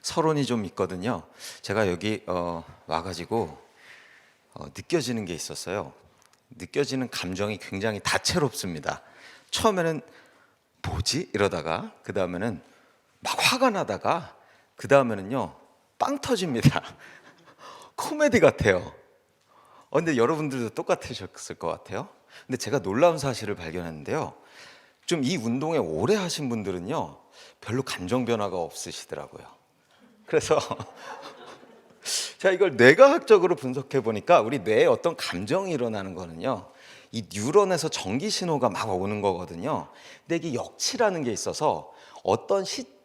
서론이 좀 있거든요. 제가 여기 와가지고 느껴지는 게 있었어요. 느껴지는 감정이 굉장히 다채롭습니다. 처음에는 뭐지? 이러다가 그 다음에는 막 화가 나다가 그 다음에는요 빵 터집니다. 코미디 같아요. 근데 여러분들도 똑같으셨을 것 같아요. 근데 제가 놀라운 사실을 발견했는데요. 좀 이 운동에 오래 하신 분들은요 별로 감정 변화가 없으시더라고요. 그래서 자, 이걸 뇌과학적으로 분석해 보니까 우리 뇌에 어떤 감정이 일어나는 거는요, 이 뉴런에서 전기 신호가 막 오는 거거든요. 근데 이게 역치라는 게 있어서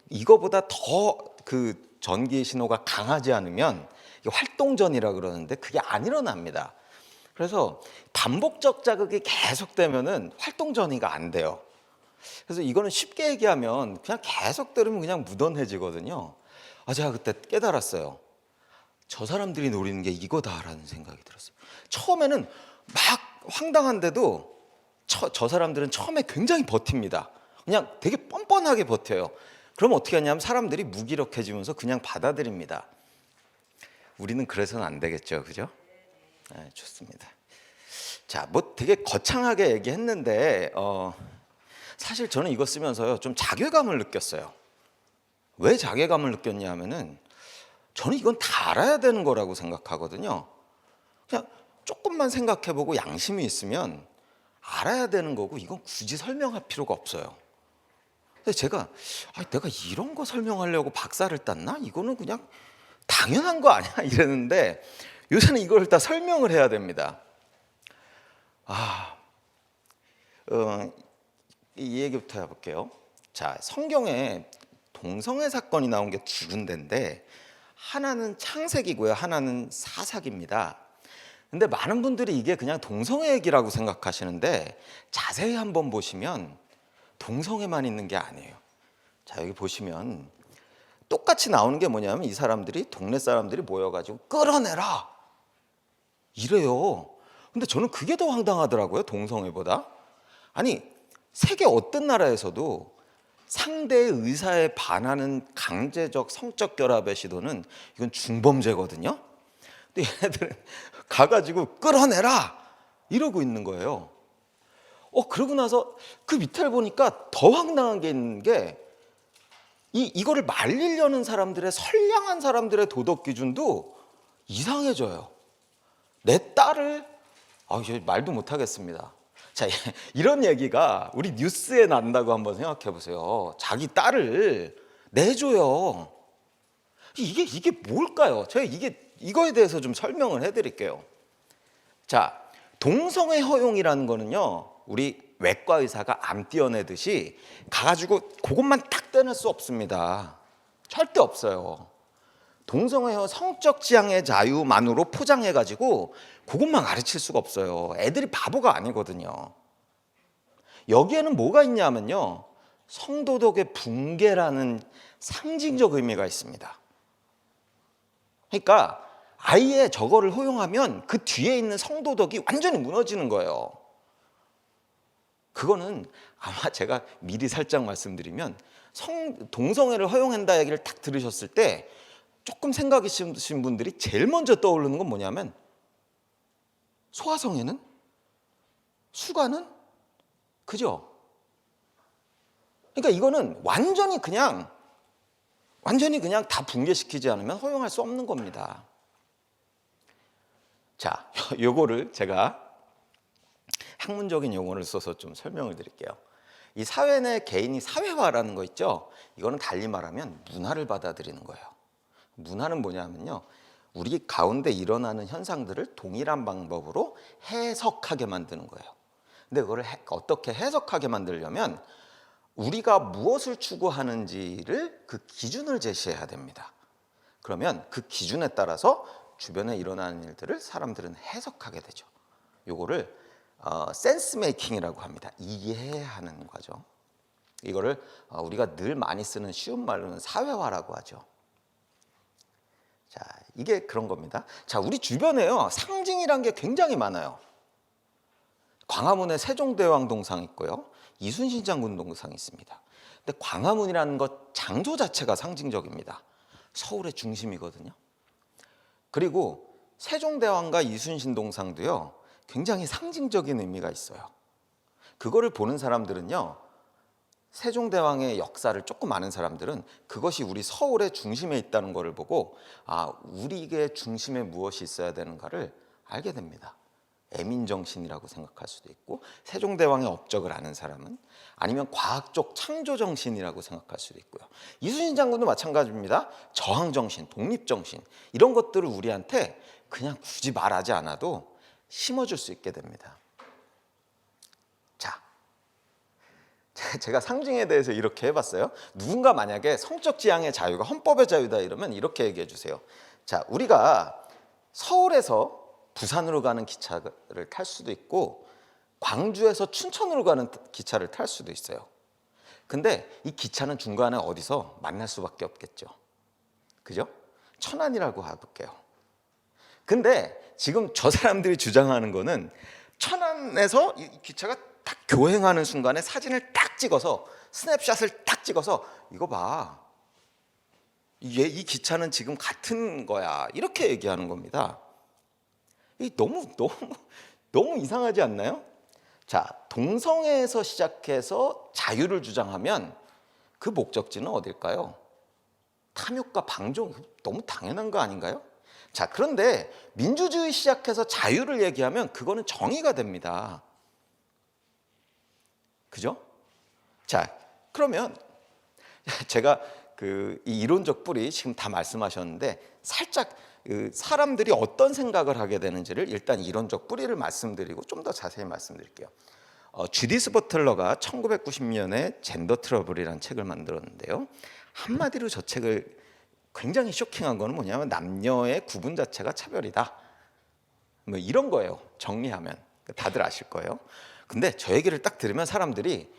이거보다 더 그 전기 신호가 강하지 않으면 이게 활동전이라 그러는데 그게 안 일어납니다. 그래서 반복적 자극이 계속되면은 활동전이가 안 돼요. 그래서 이거는 쉽게 얘기하면 그냥 계속 들으면 그냥 무던해지거든요. 제가 그때 깨달았어요. 저 사람들이 노리는 게 이거다라는 생각이 들었어요. 처음에는 막 황당한데도 저 사람들은 처음에 굉장히 버팁니다. 그냥 되게 뻔뻔하게 버텨요. 그럼 어떻게 하냐면 사람들이 무기력해지면서 그냥 받아들입니다. 우리는 그래서는 안 되겠죠, 그죠? 네, 좋습니다. 자, 뭐 되게 거창하게 얘기했는데 사실 저는 이거 쓰면서요 좀 자괴감을 느꼈어요. 왜 자괴감을 느꼈냐 하면은 저는 이건 다 알아야 되는 거라고 생각하거든요. 그냥 조금만 생각해보고 양심이 있으면 알아야 되는 거고 이건 굳이 설명할 필요가 없어요. 그래서 제가 내가 이런 거 설명하려고 박사를 땄나? 이거는 그냥 당연한 거 아니야? 이랬는데 요새는 이걸 다 설명을 해야 됩니다. 이 얘기부터 해볼게요. 자, 성경에 동성애 사건이 나온 게 두 군데인데 하나는 창세기고요, 하나는 사사기입니다. 근데 많은 분들이 이게 그냥 동성애 얘기라고 생각하시는데 자세히 한번 보시면 동성애만 있는 게 아니에요. 자, 여기 보시면 똑같이 나오는 게 뭐냐면 이 사람들이 동네 사람들이 모여가지고 끌어내라 이래요. 근데 저는 그게 더 황당하더라고요, 동성애보다. 아니, 세계 어떤 나라에서도 상대의 의사에 반하는 강제적 성적 결합의 시도는 이건 중범죄거든요. 근데 얘네들은 가가지고 끌어내라 이러고 있는 거예요. 그러고 나서 그 밑에를 보니까 더 황당한 게 있는 게 이거를 말리려는 사람들의 선량한 사람들의 도덕 기준도 이상해져요. 내 딸을 말도 못 하겠습니다. 자, 이런 얘기가 우리 뉴스에 난다고 한번 생각해 보세요. 자기 딸을 내줘요. 이게 뭘까요? 제가 이거에 대해서 좀 설명을 해드릴게요. 자, 동성애 허용이라는 거는요, 우리 외과 의사가 암 떼어내듯이 가가지고 그것만 딱 떼낼 수 없습니다. 절대 없어요. 동성애 성적 지향의 자유만으로 포장해가지고 그것만 가르칠 수가 없어요. 애들이 바보가 아니거든요. 여기에는 뭐가 있냐면요, 성도덕의 붕괴라는 상징적 의미가 있습니다. 그러니까 아예 저거를 허용하면 그 뒤에 있는 성도덕이 완전히 무너지는 거예요. 그거는 아마 제가 미리 살짝 말씀드리면 동성애를 허용한다 얘기를 딱 들으셨을 때 조금 생각이 있으신 분들이 제일 먼저 떠오르는 건 뭐냐면 소아성애는? 수가는? 그죠? 그러니까 이거는 완전히 그냥 다 붕괴시키지 않으면 허용할 수 없는 겁니다. 자, 요거를 제가 학문적인 용어를 써서 좀 설명을 드릴게요. 이 사회 내 개인이 사회화라는 거 있죠? 이거는 달리 말하면 문화를 받아들이는 거예요. 문화는 뭐냐면요, 우리 가운데 일어나는 현상들을 동일한 방법으로 해석하게 만드는 거예요. 근데 그걸 어떻게 해석하게 만들려면 우리가 무엇을 추구하는지를 그 기준을 제시해야 됩니다. 그러면 그 기준에 따라서 주변에 일어나는 일들을 사람들은 해석하게 되죠. 요거를 센스 메이킹이라고 합니다. 이해하는 과정. 이거를 우리가 늘 많이 쓰는 쉬운 말로는 사회화라고 하죠. 자, 이게 그런 겁니다. 자, 우리 주변에요, 상징이란 게 굉장히 많아요. 광화문에 세종대왕 동상 있고요, 이순신 장군 동상이 있습니다. 근데 광화문이라는 것 장소 자체가 상징적입니다. 서울의 중심이거든요. 그리고 세종대왕과 이순신 동상도요, 굉장히 상징적인 의미가 있어요. 그거를 보는 사람들은요, 세종대왕의 역사를 조금 아는 사람들은 그것이 우리 서울의 중심에 있다는 것을 보고 우리의 중심에 무엇이 있어야 되는가를 알게 됩니다. 애민정신이라고 생각할 수도 있고, 세종대왕의 업적을 아는 사람은 아니면 과학적 창조정신이라고 생각할 수도 있고요. 이순신 장군도 마찬가지입니다. 저항정신, 독립정신, 이런 것들을 우리한테 그냥 굳이 말하지 않아도 심어줄 수 있게 됩니다. 자, 제가 상징에 대해서 이렇게 해봤어요. 누군가 만약에 성적 지향의 자유가 헌법의 자유다 이러면 이렇게 얘기해 주세요. 자, 우리가 서울에서 부산으로 가는 기차를 탈 수도 있고 광주에서 춘천으로 가는 기차를 탈 수도 있어요. 근데 이 기차는 중간에 어디서 만날 수밖에 없겠죠. 그죠? 천안이라고 해볼게요. 근데 지금 저 사람들이 주장하는 거는 천안에서 이 기차가 딱 교행하는 순간에 사진을 딱 찍어서, 스냅샷을 딱 찍어서, 이거 봐, 이 기차는 지금 같은 거야, 이렇게 얘기하는 겁니다. 이 너무 이상하지 않나요? 자, 동성애에서 시작해서 자유를 주장하면 그 목적지는 어딜까요? 탐욕과 방종, 너무 당연한 거 아닌가요? 자, 그런데 민주주의 시작해서 자유를 얘기하면 그거는 정의가 됩니다. 그죠? 자, 그러면 제가 이 이론적 뿌리 지금 다 말씀하셨는데 살짝 사람들이 어떤 생각을 하게 되는지를 일단 이론적 뿌리를 말씀드리고 좀 더 자세히 말씀드릴게요. 주디스 버틀러가 1990년에 젠더 트러블이라는 책을 만들었는데요. 한마디로 저 책을 굉장히 쇼킹한 거는 뭐냐면 남녀의 구분 자체가 차별이다, 뭐 이런 거예요. 정리하면 다들 아실 거예요. 근데 저 얘기를 딱 들으면 사람들이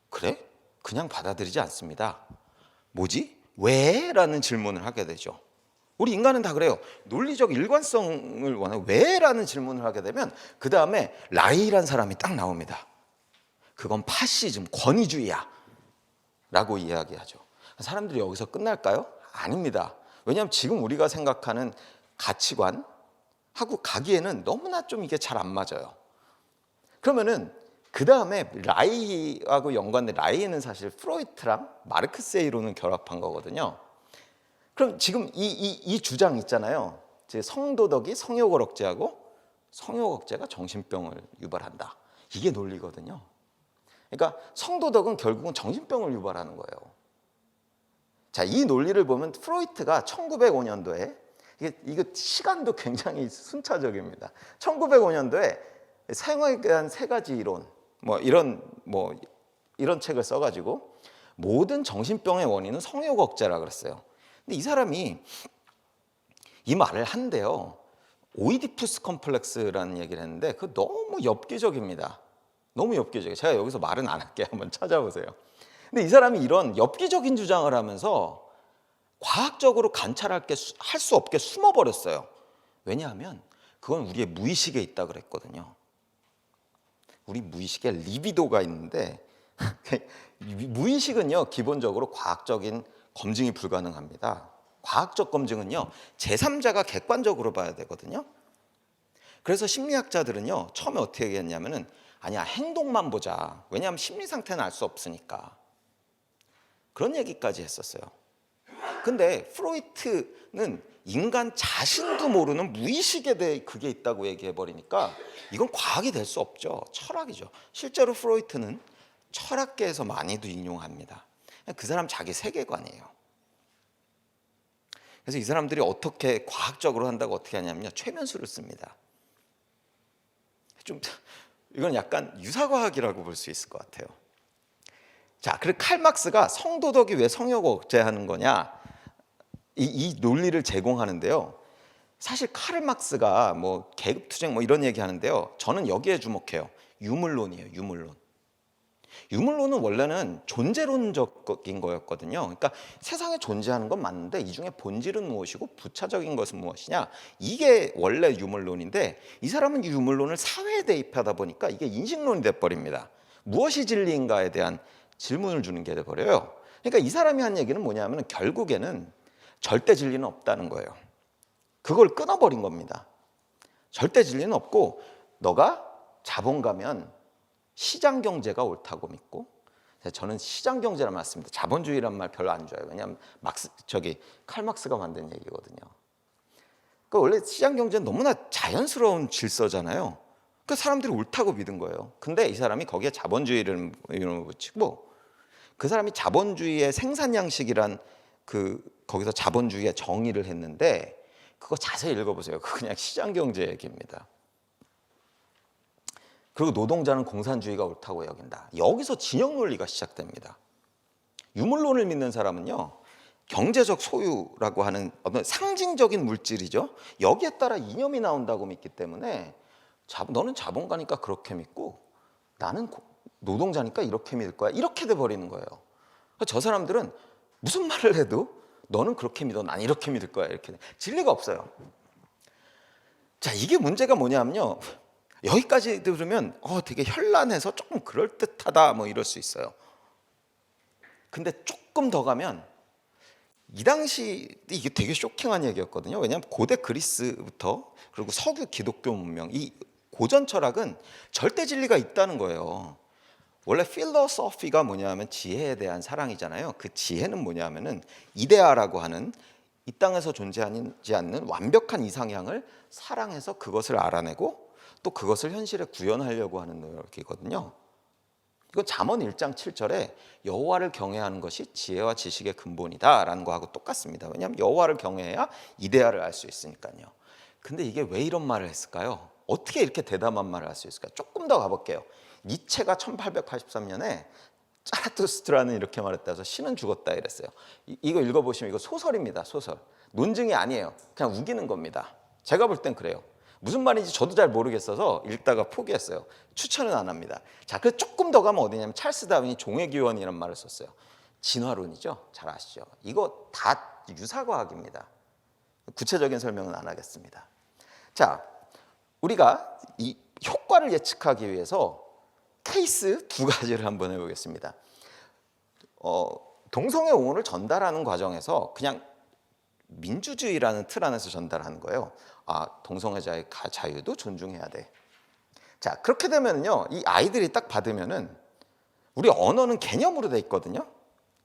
그래? 그냥 받아들이지 않습니다. 뭐지? 왜? 라는 질문을 하게 되죠. 우리 인간은 다 그래요. 논리적 일관성을 원하고 왜? 라는 질문을 하게 되면 그 다음에 라이란 사람이 딱 나옵니다. 그건 파시즘, 권위주의야 라고 이야기하죠. 사람들이 여기서 끝날까요? 아닙니다. 왜냐하면 지금 우리가 생각하는 가치관하고 가기에는 너무나 좀 이게 잘 안 맞아요. 그러면은 그 다음에 라이하고 연관된, 라이는 사실 프로이트랑 마르크스의 이론을 결합한 거거든요. 그럼 지금 이 주장 있잖아요. 성도덕이 성욕을 억제하고 성욕 억제가 정신병을 유발한다. 이게 논리거든요. 그러니까 성도덕은 결국은 정신병을 유발하는 거예요. 자, 이 논리를 보면 프로이트가 1905년도에 이거 시간도 굉장히 순차적입니다. 1905년도에 생활에 대한 3가지 이론, 이런 책을 써가지고 모든 정신병의 원인은 성욕 억제라 그랬어요. 근데 이 사람이 이 말을 한대요. 오이디푸스 컴플렉스라는 얘기를 했는데 그거 너무 엽기적입니다. 너무 엽기적이에요. 제가 여기서 말은 안 할게요. 한번 찾아보세요. 근데 이 사람이 이런 엽기적인 주장을 하면서 과학적으로 관찰할 수 없게 숨어버렸어요. 왜냐하면 그건 우리의 무의식에 있다 그랬거든요. 우리 무의식에 리비도가 있는데 무의식은요, 기본적으로 과학적인 검증이 불가능합니다. 과학적 검증은요, 제3자가 객관적으로 봐야 되거든요. 그래서 심리학자들은요, 처음에 어떻게 얘기했냐면은 아니야, 행동만 보자. 왜냐하면 심리 상태는 알 수 없으니까. 그런 얘기까지 했었어요. 근데 프로이트는 인간 자신도 모르는 무의식에 대해 그게 있다고 얘기해 버리니까 이건 과학이 될 수 없죠. 철학이죠. 실제로 프로이트는 철학계에서 많이도 인용합니다. 그 사람 자기 세계관이에요. 그래서 이 사람들이 어떻게 과학적으로 한다고 어떻게 하냐면요, 최면수를 씁니다. 좀 이건 약간 유사과학이라고 볼 수 있을 것 같아요. 자, 그리고 칼막스가 성도덕이 왜 성욕을 억제하는 거냐, 이 논리를 제공하는데요. 사실 카를막스가 계급투쟁 이런 얘기 하는데요. 저는 여기에 주목해요. 유물론이에요. 유물론은 원래는 존재론적인 거였거든요. 그러니까 세상에 존재하는 건 맞는데 이 중에 본질은 무엇이고 부차적인 것은 무엇이냐, 이게 원래 유물론인데 이 사람은 유물론을 사회에 대입하다 보니까 이게 인식론이 돼버립니다. 무엇이 진리인가에 대한 질문을 주는 게 돼버려요. 그러니까 이 사람이 한 얘기는 뭐냐면 결국에는 절대 진리는 없다는 거예요. 그걸 끊어버린 겁니다. 절대 진리는 없고 너가 자본가면 시장 경제가 옳다고 믿고, 저는 시장 경제란 말 씁니다. 자본주의란 말 별로 안 좋아해요. 왜냐하면 칼 막스가 만든 얘기거든요. 그러니까 원래 시장 경제는 너무나 자연스러운 질서잖아요. 그러니까 사람들이 옳다고 믿은 거예요. 근데 이 사람이 거기에 자본주의를 이름을 붙이고, 그 사람이 자본주의의 생산 양식이란 거기서 자본주의의 정의를 했는데, 그거 자세히 읽어보세요. 그거 그냥 시장 경제 얘기입니다. 그리고 노동자는 공산주의가 옳다고 여긴다. 여기서 진영 논리가 시작됩니다. 유물론을 믿는 사람은요, 경제적 소유라고 하는 어떤 상징적인 물질이죠. 여기에 따라 이념이 나온다고 믿기 때문에 너는 자본가니까 그렇게 믿고 나는 노동자니까 이렇게 믿을 거야. 이렇게 돼버리는 거예요. 저 사람들은 무슨 말을 해도 너는 그렇게 믿어, 난 이렇게 믿을 거야. 이렇게 진리가 없어요. 자, 이게 문제가 뭐냐면요, 여기까지 들으면 되게 현란해서 조금 그럴듯하다 뭐 이럴 수 있어요. 근데 조금 더 가면 이 당시 이게 되게 쇼킹한 얘기였거든요. 왜냐하면 고대 그리스부터 그리고 석유 기독교 문명, 이 고전 철학은 절대 진리가 있다는 거예요. 원래 필로소피가 뭐냐면 지혜에 대한 사랑이잖아요. 그 지혜는 뭐냐면은 이데아라고 하는 이 땅에서 존재하지 않는 완벽한 이상향을 사랑해서 그것을 알아내고 또 그것을 현실에 구현하려고 하는 노력이거든요. 이건 잠언 1장 7절에 여호와를 경외하는 것이 지혜와 지식의 근본이다라는 거하고 똑같습니다. 왜냐하면 여호와를 경외해야 이데아를 알 수 있으니까요. 근데 이게 왜 이런 말을 했을까요? 어떻게 이렇게 대담한 말을 할 수 있을까요? 조금 더 가볼게요. 니체가 1883년에 자라투스트라는 이렇게 말했다 해서 신은 죽었다 이랬어요. 이거 읽어보시면 이거 소설입니다. 소설. 논증이 아니에요. 그냥 우기는 겁니다. 제가 볼 땐 그래요. 무슨 말인지 저도 잘 모르겠어서 읽다가 포기했어요. 추천은 안 합니다. 자, 그래서 조금 더 가면 어디냐면 찰스 다윈이 종의 기원이라는 말을 썼어요. 진화론이죠. 잘 아시죠? 이거 다 유사과학입니다. 구체적인 설명은 안 하겠습니다. 자, 우리가 이 효과를 예측하기 위해서 케이스 두 가지를 한번 해보겠습니다. 동성애 옹호를 전달하는 과정에서 그냥 민주주의라는 틀 안에서 전달하는 거예요. 동성애자의 자유도 존중해야 돼. 자, 그렇게 되면요, 이 아이들이 딱 받으면은 우리 언어는 개념으로 돼 있거든요.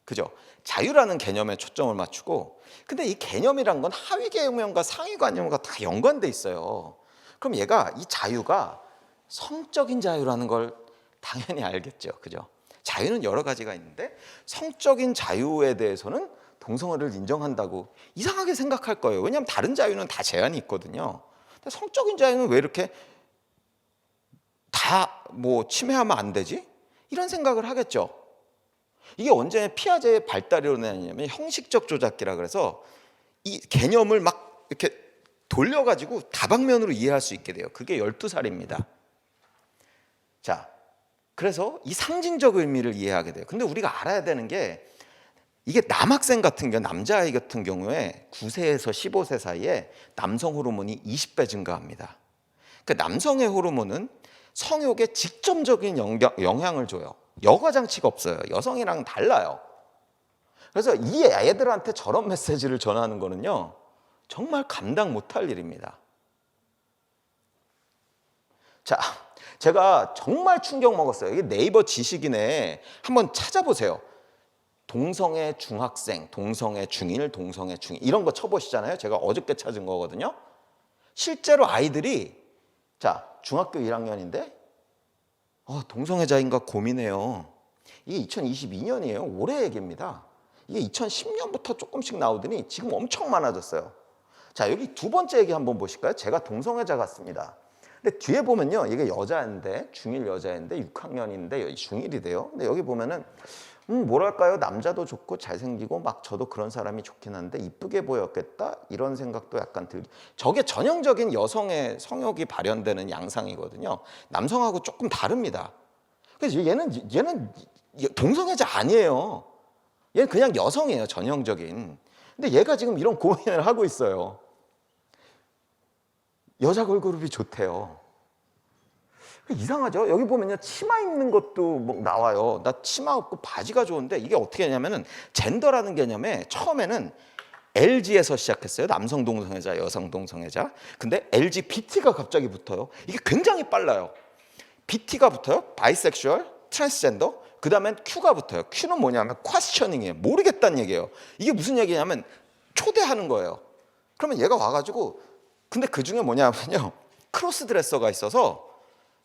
그죠? 자유라는 개념에 초점을 맞추고, 근데 이 개념이란 건 하위 개념과 상위 개념과 다 연관돼 있어요. 그럼 얘가 이 자유가 성적인 자유라는 걸 당연히 알겠죠. 그죠? 자유는 여러 가지가 있는데 성적인 자유에 대해서는 동성애를 인정한다고 이상하게 생각할 거예요. 왜냐하면 다른 자유는 다 제한이 있거든요. 근데 성적인 자유는 왜 이렇게 다 뭐 침해하면 안 되지? 이런 생각을 하겠죠. 이게 언제 피아제의 발달이 일어나냐면 형식적 조작기라 그래서 이 개념을 막 이렇게 돌려가지고 다방면으로 이해할 수 있게 돼요. 그게 12살입니다. 자, 그래서 이 상징적 의미를 이해하게 돼요. 근데 우리가 알아야 되는 게, 이게 남학생 같은 경우, 남자아이 같은 경우에 9세에서 15세 사이에 남성 호르몬이 20배 증가합니다. 그러니까 남성의 호르몬은 성욕에 직접적인 영향을 줘요. 여과장치가 없어요. 여성이랑 달라요. 그래서 이 애들한테 저런 메시지를 전하는 거는요, 정말 감당 못할 일입니다. 자, 제가 정말 충격 먹었어요. 이게 네이버 지식인에 한번 찾아보세요. 동성애 중학생, 동성애 중일, 동성애 중이 이런 거 쳐보시잖아요. 제가 어저께 찾은 거거든요. 실제로 아이들이 중학교 1학년인데 동성애자인가 고민해요. 이게 2022년이에요. 올해 얘기입니다. 이게 2010년부터 조금씩 나오더니 지금 엄청 많아졌어요. 자, 여기 두 번째 얘기 한번 보실까요? 제가 동성애자 같습니다. 근데 뒤에 보면요, 이게 여자인데, 중일 여자인데 6학년인데 중일이 돼요. 근데 여기 보면은 뭐랄까요, 남자도 좋고 잘생기고 막 저도 그런 사람이 좋긴 한데 이쁘게 보였겠다, 이런 생각도 약간 들기. 저게 전형적인 여성의 성욕이 발현되는 양상이거든요. 남성하고 조금 다릅니다. 그래서 얘는 동성애자 아니에요. 얘는 그냥 여성이에요, 전형적인. 근데 얘가 지금 이런 고민을 하고 있어요. 여자 걸그룹이 좋대요. 이상하죠? 여기 보면요, 치마 입는 것도 뭐 나와요. 나 치마 없고 바지가 좋은데, 이게 어떻게 하냐면은 젠더라는 개념에 처음에는 LG에서 시작했어요. 남성 동성애자, 여성 동성애자. 근데 LGBT가 갑자기 붙어요. 이게 굉장히 빨라요. BT가 붙어요. 바이섹슈얼, 트랜스젠더. 그 다음엔 Q가 붙어요. Q는 뭐냐면 퀘스처닝이에요. 모르겠다는 얘기예요. 이게 무슨 얘기냐면 초대하는 거예요. 그러면 얘가 와가지고 근데 그 중에 뭐냐면요. 크로스 드레서가 있어서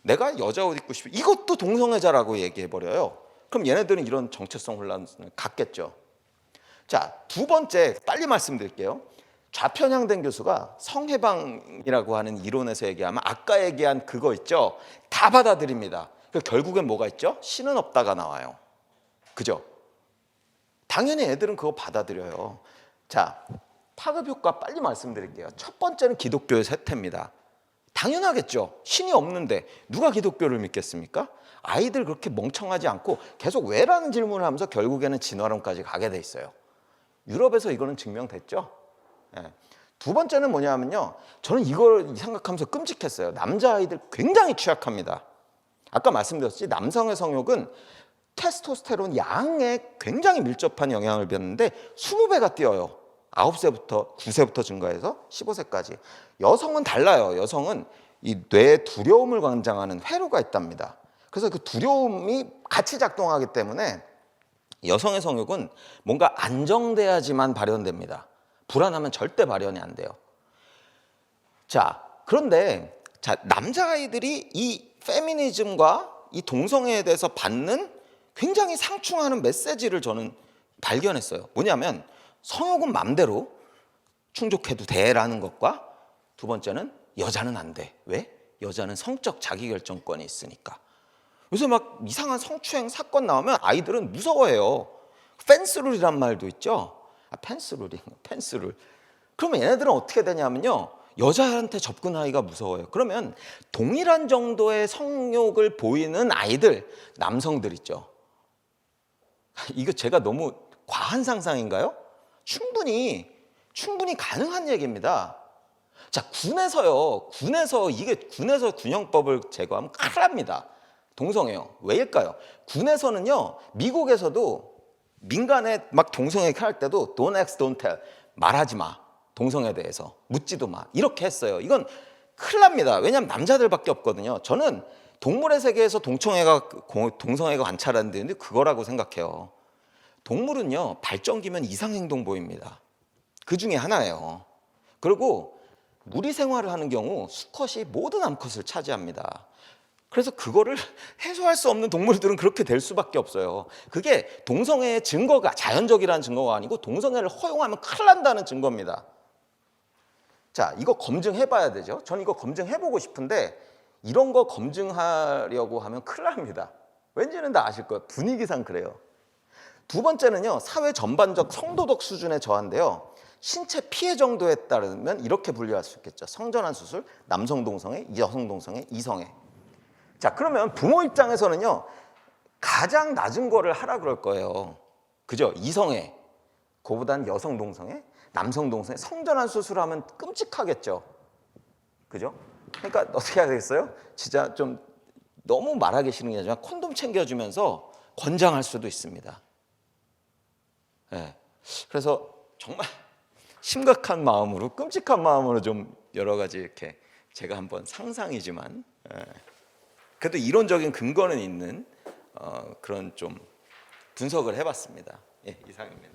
내가 여자 옷 입고 싶어. 이것도 동성애자라고 얘기해버려요. 그럼 얘네들은 이런 정체성 혼란을 갖겠죠. 자, 두 번째 빨리 말씀드릴게요. 좌편향된 교수가 성해방이라고 하는 이론에서 얘기하면 아까 얘기한 그거 있죠. 다 받아들입니다. 결국엔 뭐가 있죠? 신은 없다가 나와요. 그죠? 당연히 애들은 그거 받아들여요. 자, 파급 효과 빨리 말씀드릴게요. 첫 번째는 기독교의 쇠퇴입니다. 당연하겠죠. 신이 없는데 누가 기독교를 믿겠습니까? 아이들 그렇게 멍청하지 않고 계속 왜라는 질문을 하면서 결국에는 진화론까지 가게 돼 있어요. 유럽에서 이거는 증명됐죠. 예. 두 번째는 뭐냐면요. 저는 이걸 생각하면서 끔찍했어요. 남자아이들 굉장히 취약합니다. 아까 말씀드렸지 남성의 성욕은 테스토스테론 양에 굉장히 밀접한 영향을 받는데 20배가 뛰어요. 9세부터 9세부터 증가해서 15세까지. 여성은 달라요. 여성은 이 뇌에 두려움을 관장하는 회로가 있답니다. 그래서 그 두려움이 같이 작동하기 때문에 여성의 성욕은 뭔가 안정돼야지만 발현됩니다. 불안하면 절대 발현이 안 돼요. 자, 그런데 자, 남자아이들이 이 페미니즘과 이 동성애에 대해서 받는 굉장히 상충하는 메시지를 저는 발견했어요. 뭐냐면 성욕은 맘대로 충족해도 돼라는 것과 두 번째는 여자는 안 돼. 왜? 여자는 성적 자기결정권이 있으니까. 요새 막 이상한 성추행 사건 나오면 아이들은 무서워해요. 펜스룰이란 말도 있죠. 펜스룰이 펜스룰. 그러면 얘네들은 어떻게 되냐면요. 여자한테 접근하기가 무서워요. 그러면 동일한 정도의 성욕을 보이는 아이들, 남성들 있죠. 이거 제가 너무 과한 상상인가요? 충분히 가능한 얘기입니다. 자, 군에서 군형법을 제거하면 큰일 납니다. 동성애요. 왜일까요? 군에서는요, 미국에서도 민간에 막 동성애 할 때도 don't ask, don't tell. 말하지 마. 동성애에 대해서. 묻지도 마. 이렇게 했어요. 이건 큰일 납니다. 왜냐하면 남자들밖에 없거든요. 저는 동물의 세계에서 동성애가 관찰하는데 그거라고 생각해요. 동물은요, 발정기면 이상행동 보입니다. 그 중에 하나예요. 그리고 무리 생활을 하는 경우 수컷이 모든 암컷을 차지합니다. 그래서 그거를 해소할 수 없는 동물들은 그렇게 될 수밖에 없어요. 그게 동성애의 증거가 자연적이라는 증거가 아니고 동성애를 허용하면 큰일 난다는 증거입니다. 자, 이거 검증해 봐야 되죠. 전 이거 검증해 보고 싶은데 이런 거 검증하려고 하면 큰일 납니다. 왠지는 다 아실 거예요. 분위기상 그래요. 두 번째는요, 사회 전반적 성도덕 수준의 저하인데요. 신체 피해 정도에 따르면 이렇게 분류할 수 있겠죠. 성전환 수술, 남성 동성애, 여성 동성애, 이성애. 자, 그러면 부모 입장에서는요, 가장 낮은 거를 하라 그럴 거예요. 그죠? 이성애, 그보단 여성 동성애, 남성 동성애, 성전환 수술하면 끔찍하겠죠. 그죠? 그러니까 어떻게 해야 되겠어요? 진짜 좀 너무 말하기 싫은 게 아니라 콘돔 챙겨주면서 권장할 수도 있습니다. 네. 그래서 정말 심각한 마음으로, 끔찍한 마음으로 좀 여러 가지 이렇게 제가 한번 상상이지만 그래도 이론적인 근거는 있는 그런 좀 분석을 해봤습니다. 예, 이상입니다.